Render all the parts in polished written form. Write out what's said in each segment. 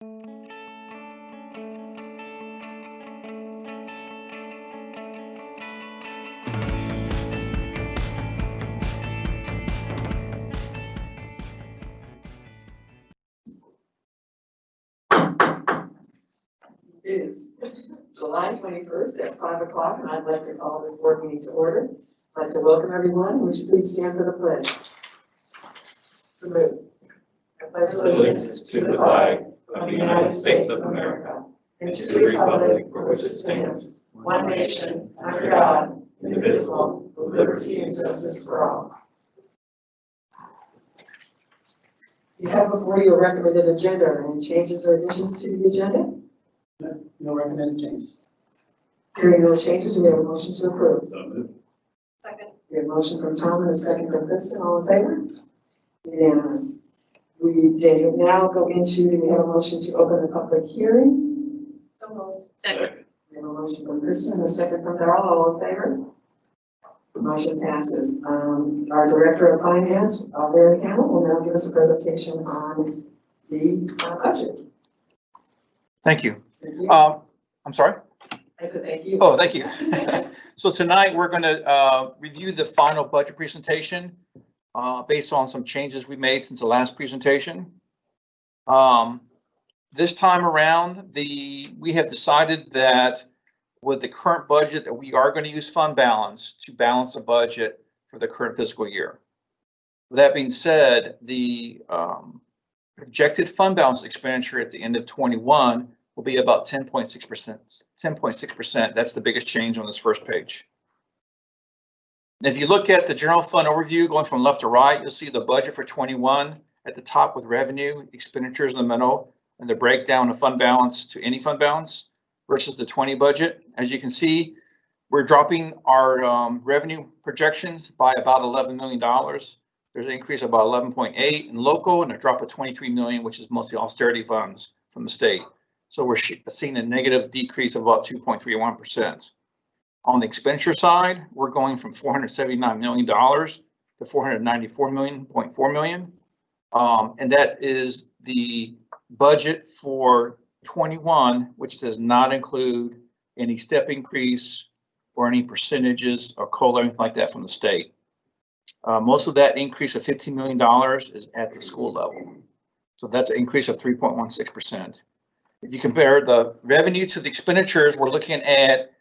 It is July 21st at 5 o'clock, and I'd like to call this board meeting to order. I'd like to welcome everyone. Would you please stand for the pledge? So moved. I pledge allegiance to the flag of the United States of America and to the republic for which it stands, one nation, under God, indivisible, with liberty and justice for all. You have before you a recommended agenda. Are there any changes or additions to the agenda? No recommended changes. Hearing no changes, do we have a motion to approve? Second. We have a motion from Tom and a second from Kristen. All in favor? Unanimous. We now go into, do we have a motion to open the public hearing? So moved. Second. We have a motion from Kristen and a second from Darrell. All in favor? The motion passes. Our Director of Finance, Barry Hamill, will now give us a presentation on the budget. Thank you. Thank you. I'm sorry? I said thank you. Oh, thank you. So tonight we're going to review the final budget presentation based on some changes we made since the last presentation. This time around, we have decided that with the current budget that we are going to use fund balance to balance the budget for the current fiscal year. With that being said, the projected fund balance expenditure at the end of 21 will be about 10.6%. 10.6%. That's the biggest change on this first page. And if you look at the general fund overview going from left to right, you'll see the budget for 21 at the top with revenue, expenditures in the middle, and the breakdown of fund balance to any fund balance versus the 20 budget. As you can see, we're dropping our revenue projections by about $11 million. There's an increase of about 11.8 in local and a drop of 23 million, which is mostly austerity funds from the state. So we're seeing a negative decrease of about 2.31%. On the expenditure side, we're going from $479 million to $494.4 million. And that is the budget for 21, which does not include any step increase or any percentages or COLA or anything like that from the state. Most of that increase of $15 million is at the school level. So that's an increase of 3.16%. If you compare the revenue to the expenditures, we're looking at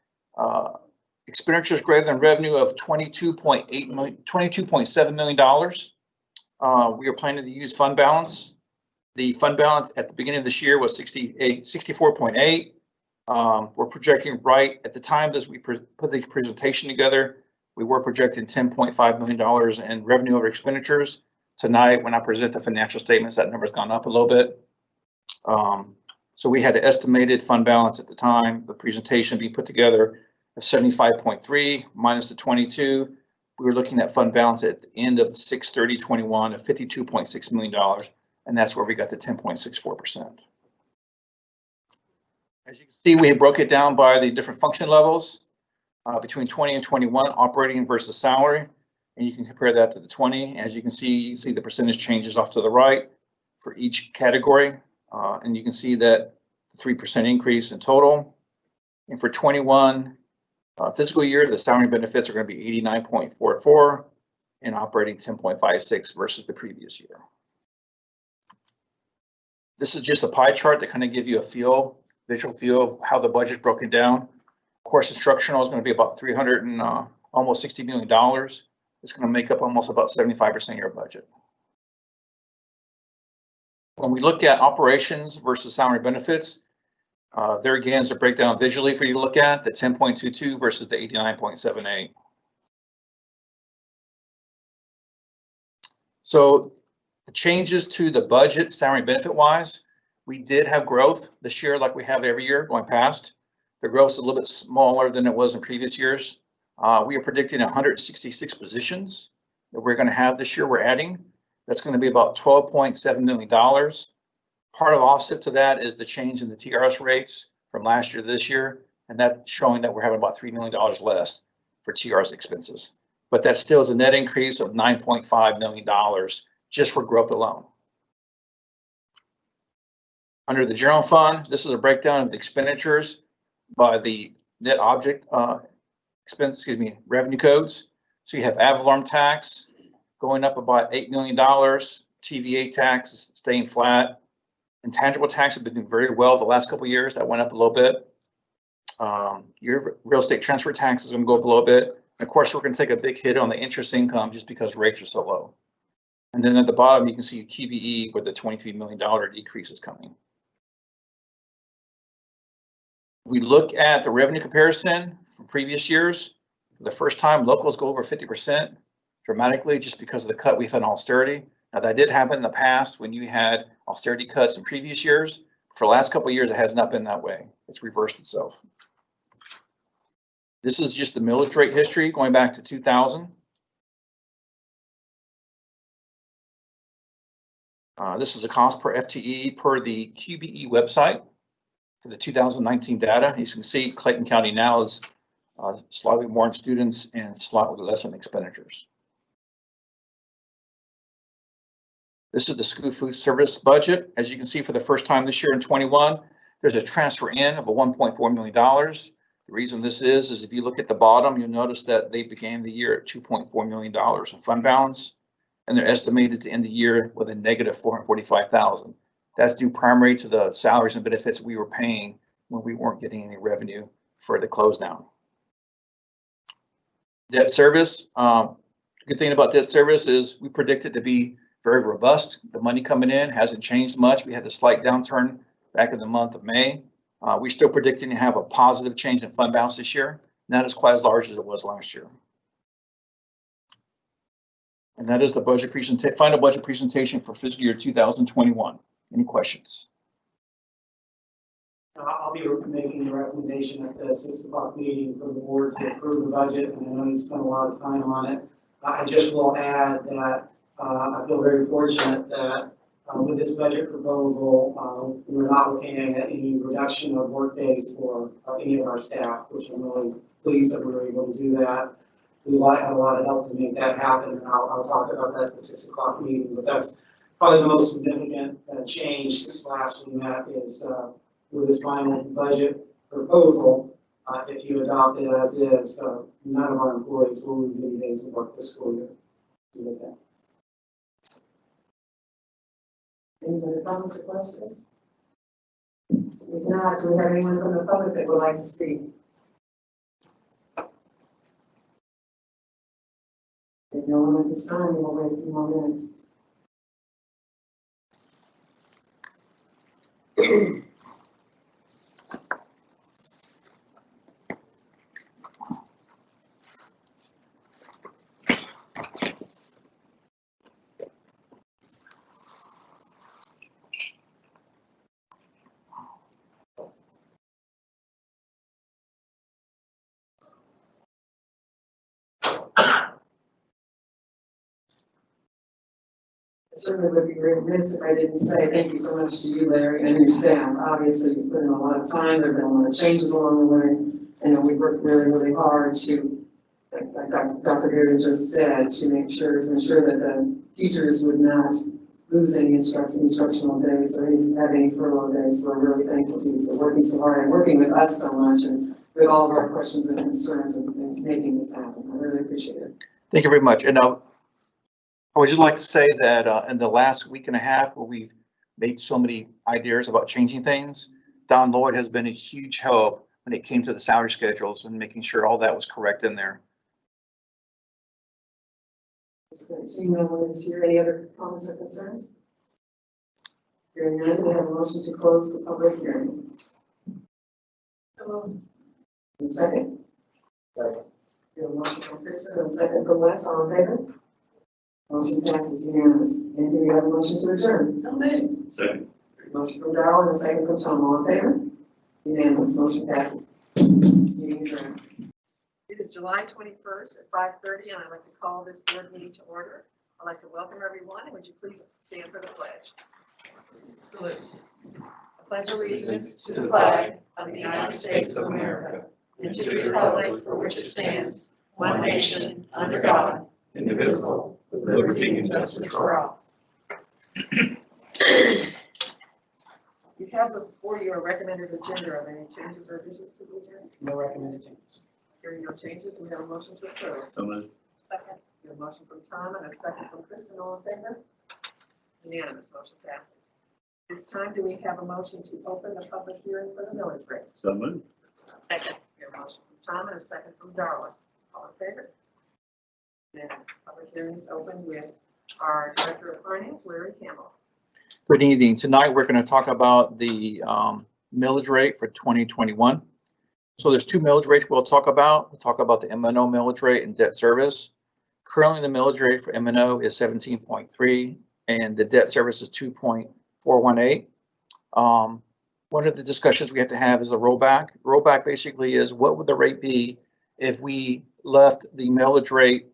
expenditures greater than revenue of $22.7 million. We are planning to use fund balance. The fund balance at the beginning of this year was 64.8. We're projecting right at the time that we put the presentation together, we were projecting $10.5 million in revenue over expenditures. Tonight, when I present the financial statements, that number's gone up a little bit. So we had an estimated fund balance at the time, the presentation being put together of 75.3 minus the 22. We were looking at fund balance at the end of 6/30/21 of $52.6 million. And that's where we got the 10.64%. As you can see, we have broke it down by the different function levels between 20 and 21, operating versus salary. And you can compare that to the 20. As you can see the percentage changes off to the right for each category. And you can see that the 3% increase in total. And for 21 fiscal year, the salary benefits are going to be 89.44 and operating 10.56 versus the previous year. This is just a pie chart that kind of give you a visual feel of how the budget's broken down. Course instructional is going to be about almost $60 million. It's going to make up almost about 75% of your budget. When we look at operations versus salary benefits, there again is a breakdown visually for you to look at, the 10.22 versus the 89.78. So the changes to the budget, salary benefit wise, we did have growth this year like we have every year going past. The growth is a little bit smaller than it was in previous years. We are predicting 166 positions that we're going to have this year. We're adding. That's going to be about $12.7 million. Part of offset to that is the change in the TRS rates from last year to this year, and that's showing that we're having about $3 million less for TRS expenses. But that still is a net increase of $9.5 million just for growth alone. Under the general fund, this is a breakdown of the expenditures by the net object revenue codes. So you have ad valorem tax going up about $8 million, TVA tax is staying flat. Intangible tax has been doing very well the last couple of years. That went up a little bit. Your real estate transfer tax is going to go up a little bit. And of course, we're going to take a big hit on the interest income just because rates are so low. And then at the bottom, you can see QBE where the $23 million decrease is coming. If we look at the revenue comparison from previous years, for the first time, locals go over 50% dramatically just because of the cut we've had in austerity. Now that did happen in the past when you had austerity cuts in previous years. For the last couple of years, it has not been that way. It's reversed itself. This is just the millage rate history going back to 2000. This is the cost per FTE per the QBE website for the 2019 data. As you can see, Clayton County now is slightly more in students and slightly less in expenditures. This is the school food service budget. As you can see, for the first time this year in 21, there's a transfer in of a $1.4 million. The reason this is if you look at the bottom, you'll notice that they began the year at $2.4 million in fund balance, and they're estimated to end the year with a negative $445,000. That's due primarily to the salaries and benefits we were paying when we weren't getting any revenue for the close down. Debt service. Good thing about debt service is we predict it to be very robust. The money coming in hasn't changed much. We had a slight downturn back in the month of May. We're still predicting to have a positive change in fund balance this year, not as quite as large as it was last year. And that is the budget final budget presentation for fiscal year 2021. Any questions? I'll be making the recommendation at the 6 o'clock meeting for the board to approve the budget, and I know you spent a lot of time on it. I just will add that I feel very fortunate that with this budget proposal, we're not looking at any reduction of work days for any of our staff, which I'm really pleased that we were able to do that. We had a lot of help to make that happen, and I'll talk about that at the 6 o'clock meeting, but that's probably the most significant change since last we met is with this final budget proposal. If you adopt it as is, none of our employees will lose any days of work this school year. Any other comments or questions? If not, do we have anyone from the public that would like to speak? If no one at this time, we'll wait a few more minutes. Certainly would be remiss if I didn't say thank you so much to you, Larry, and your staff. Obviously, you've put in a lot of time. There have been a lot of changes along the way, and we've worked really, really hard to, like Dr. Gary just said, to ensure that the teachers would not lose any instructional days or have any furlough days. So we're really thankful to you for working so hard and working with us so much and with all of our questions and concerns and making this happen. I really appreciate it. Thank you very much. And I would just like to say that in the last week and a half, where we've made so many ideas about changing things, Don Lloyd has been a huge help when it came to the salary schedules and making sure all that was correct in there. That's great. Seeing no one is here, any other comments or concerns? Hearing none, we have a motion to close the public hearing. Hello. And second? Second. We have a motion from Kristen and a second from Wes. All in favor? Motion passes unanimous. And do we have a motion to adjourn? So moved. Second. Motion from Darrell and a second from Tom. All in favor? Unanimous. Motion passes. Meeting adjourned. It is July 21st at 5:30, and I'd like to call this board meeting to order. I'd like to welcome everyone, and would you please stand for the pledge? Salute. I pledge allegiance to the flag of the United States of America and to the republic for which it stands, one nation, under God, indivisible, with liberty and justice for all. You you have before you a recommended agenda, are there any changes or additions to the agenda? No recommended changes. Hearing no changes, do we have a motion to approve? So moved. Second. We have a motion from Tom and a second from Kristen, all in favor? Unanimous, motion passes. This time, do we have a motion to open the public hearing for the millage rate? So moved. Second. We have a motion from Tom and a second from Darla, all in favor? Unanimous, public hearing is open with our Director of Finance, Larry Campbell. Good evening. Tonight, we're going to talk about the millage rate for 2021. So there's two millage rates we'll talk about. We'll talk about the M&O millage rate and debt service. Currently, the millage rate for M&O is 17.3 and the debt service is 2.418. One of the discussions we have to have is a rollback. Rollback basically is what would the rate be if we left the millage rate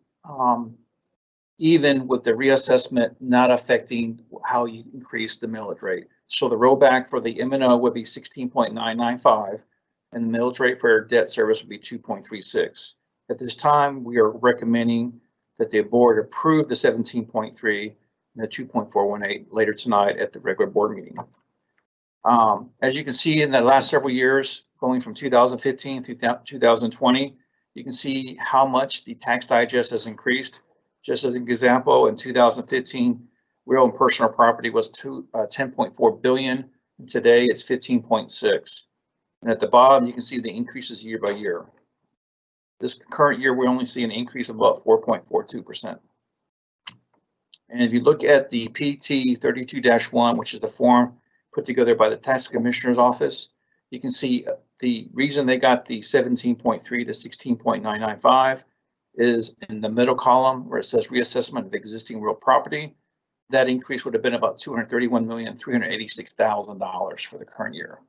even with the reassessment not affecting how you increase the millage rate. So the rollback for the M&O would be 16.995 and the millage rate for debt service would be 2.36. At this time, we are recommending that the board approve the 17.3 and the 2.418 later tonight at the regular board meeting. As you can see in the last several years, going from 2015 through 2020, you can see how much the tax digest has increased. Just as an example, in 2015, real and personal property was 10.4 billion, and today it's 15.6. And at the bottom, you can see the increases year by year. This current year, we only see an increase of about 4.42%. And if you look at the PT 32-1, which is the form put together by the Tax Commissioner's Office, you can see the reason they got the 17.3 to 16.995 is in the middle column where it says reassessment of existing real property. That increase would have been about $231,386,000 for the current year.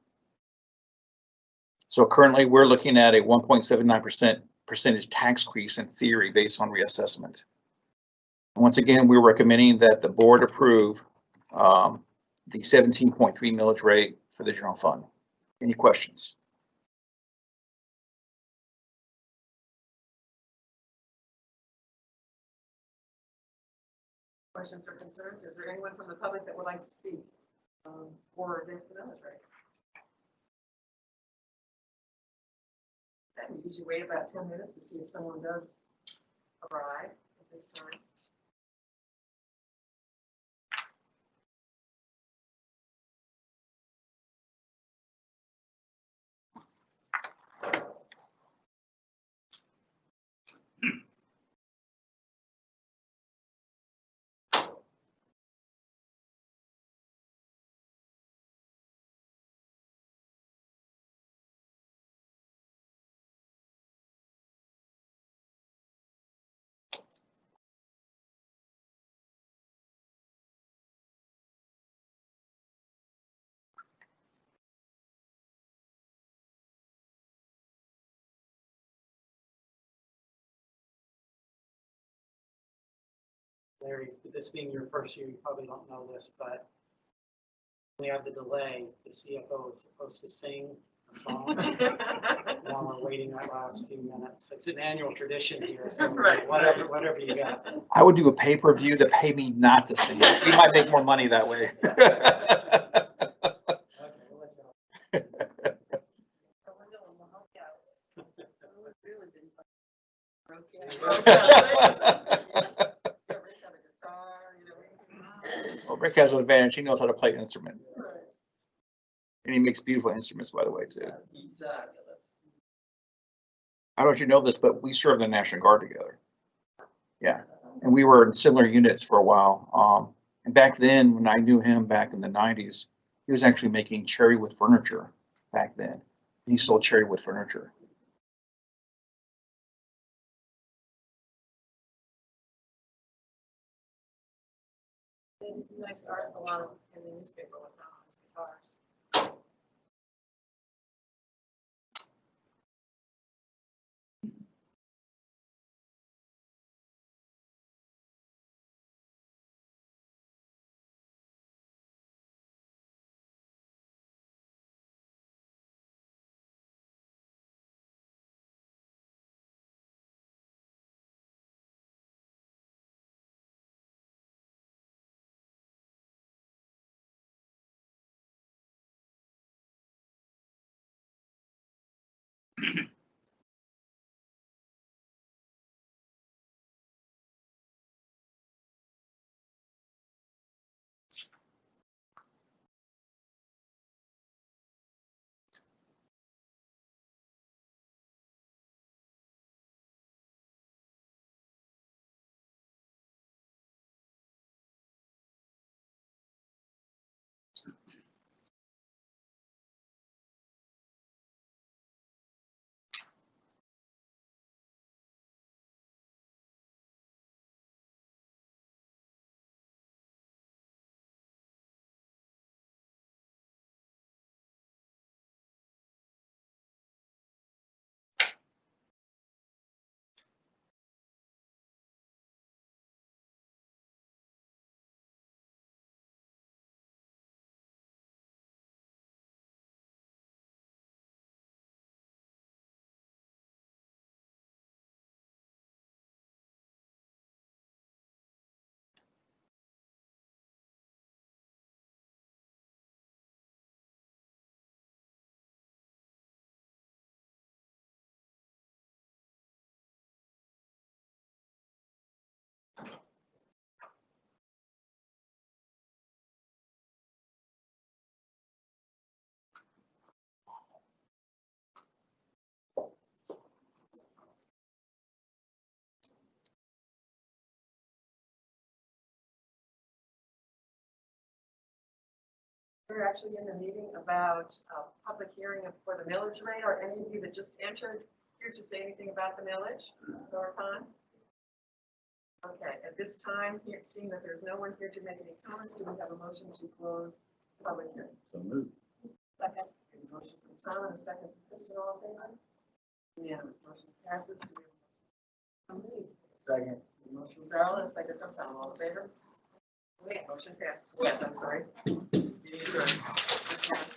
So currently we're looking at a 1.79% percentage tax increase in theory based on reassessment. And once again, we're recommending that the board approve the 17.3 millage rate for the general fund. Any questions? Questions or concerns? Is there anyone from the public that would like to speak for or against the millage rate? Okay, we usually wait about 10 minutes to see if someone does arrive at this time. Larry, this being your first year, you probably don't know this, but when we have the delay, the CFO is supposed to sing a song while we're waiting that last few minutes. It's an annual tradition here, so Right. whatever you got. I would do a pay-per-view that pay me not to sing it. We might make more money that way. Okay, we'll let you know. Well, Rick has an advantage. He knows how to play an instrument. And he makes beautiful instruments, by the way, too. I don't know if you know this, but we served the National Guard together. Yeah, and we were in similar units for a while. And back then, when I knew him back in the 90s, he was actually making cherry wood furniture back then. He sold cherry wood furniture. Nice article on in the newspaper one time on his guitars. We're actually in the meeting about public hearing for the millage rate. Are any of you that just entered here to say anything about the millage or con? Okay, at this time, seeing that there's no one here to make any comments, do we have a motion to close the public hearing? So moved. Second. A motion from Tom and a second from Kristen, all in favor? Unanimous, motion passes. Do we have a motion from me? Second. A motion from Carol and a second from Tom, all in favor? Motion passes. Yes, I'm sorry. Meeting adjourned.